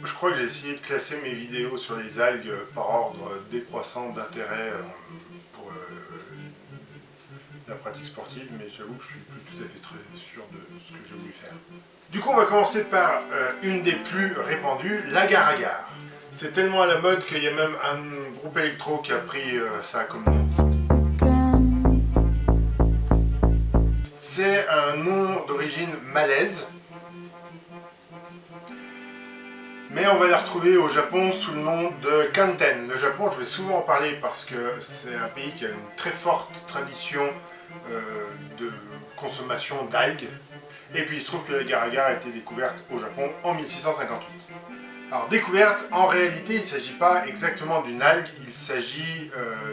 Je crois que j'ai essayé de classer mes vidéos sur les algues par ordre décroissant d'intérêt pour la pratique sportive, mais j'avoue que je suis plus tout à fait très sûr de ce que j'ai voulu faire. Du coup, on va commencer par une des plus répandues, l'agar-agar. C'est tellement à la mode qu'il y a même un groupe électro qui a pris ça comme nom. C'est un nom d'origine malaise, mais on va la retrouver au Japon sous le nom de Kanten. Le Japon, je vais souvent en parler parce que c'est un pays qui a une très forte tradition de consommation d'algues. Et puis il se trouve que l'agar-agar a été découverte au Japon en 1658. Alors découverte, en réalité il ne s'agit pas exactement d'une algue, il s'agit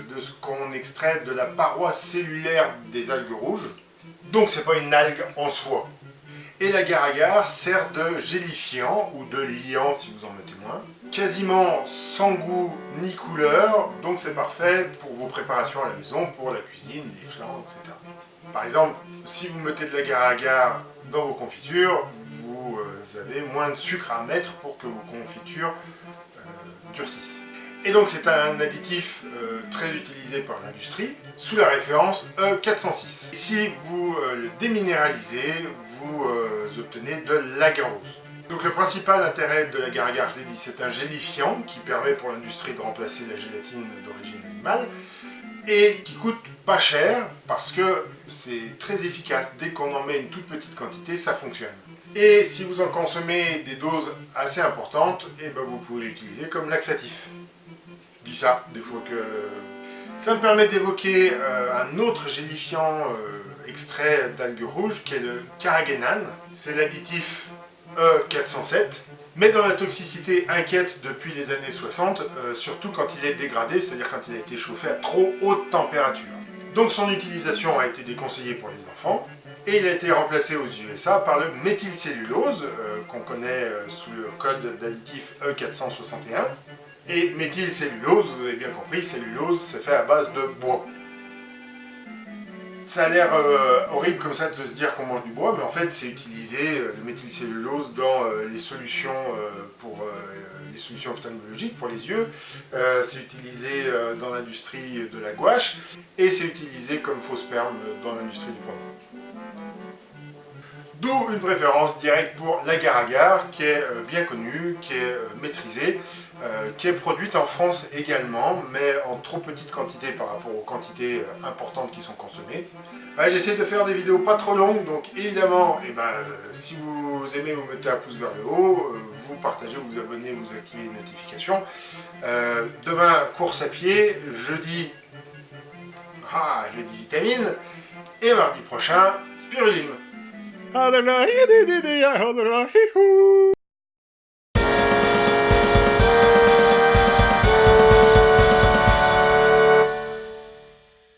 de ce qu'on extrait de la paroi cellulaire des algues rouges. Donc c'est pas une algue en soi. Et l'agar-agar sert de gélifiant ou de liant si vous en mettez moins. Quasiment sans goût ni couleur, donc c'est parfait pour vos préparations à la maison, pour la cuisine, les flancs, etc. Par exemple, si vous mettez de l'agar-agar dans vos confitures, vous avez moins de sucre à mettre pour que vos confitures durcissent. Et donc c'est un additif très utilisé par l'industrie, sous la référence E406. Si vous le déminéralisez, vous obtenez de l'agarose. Donc le principal intérêt de l'agar-agar, je l'ai dit, c'est un gélifiant qui permet pour l'industrie de remplacer la gélatine d'origine animale et qui coûte pas cher parce que c'est très efficace. Dès qu'on en met une toute petite quantité, ça fonctionne. Et si vous en consommez des doses assez importantes, et ben vous pouvez l'utiliser comme laxatif. Je dis ça des fois que... Ça me permet d'évoquer un autre gélifiant extrait d'algues rouges qui est le carragénane. C'est l'additif E407. Mais dans la toxicité inquiète depuis les années 60, surtout quand il est dégradé, c'est-à-dire quand il a été chauffé à trop haute température. Donc son utilisation a été déconseillée pour les enfants, et il a été remplacé aux USA par le méthylcellulose, qu'on connaît sous le code d'additif E461. Et méthylcellulose, vous avez bien compris, cellulose, c'est fait à base de bois. Ça a l'air horrible comme ça de se dire qu'on mange du bois, mais en fait c'est utilisé, le méthylcellulose, dans les solutions pour les solutions ophtalmologiques pour les yeux. C'est utilisé dans l'industrie de la gouache, et c'est utilisé comme faux sperme dans l'industrie du poivron. D'où une préférence directe pour l'agar-agar, qui est bien connue, qui est maîtrisée, qui est produite en France également, mais en trop petite quantité par rapport aux quantités importantes qui sont consommées. J'essaie de faire des vidéos pas trop longues, donc évidemment, si vous aimez, vous mettez un pouce vers le haut, vous partagez, vous abonnez, vous activez les notifications. Demain, course à pied, jeudi vitamine, et mardi prochain, spiruline.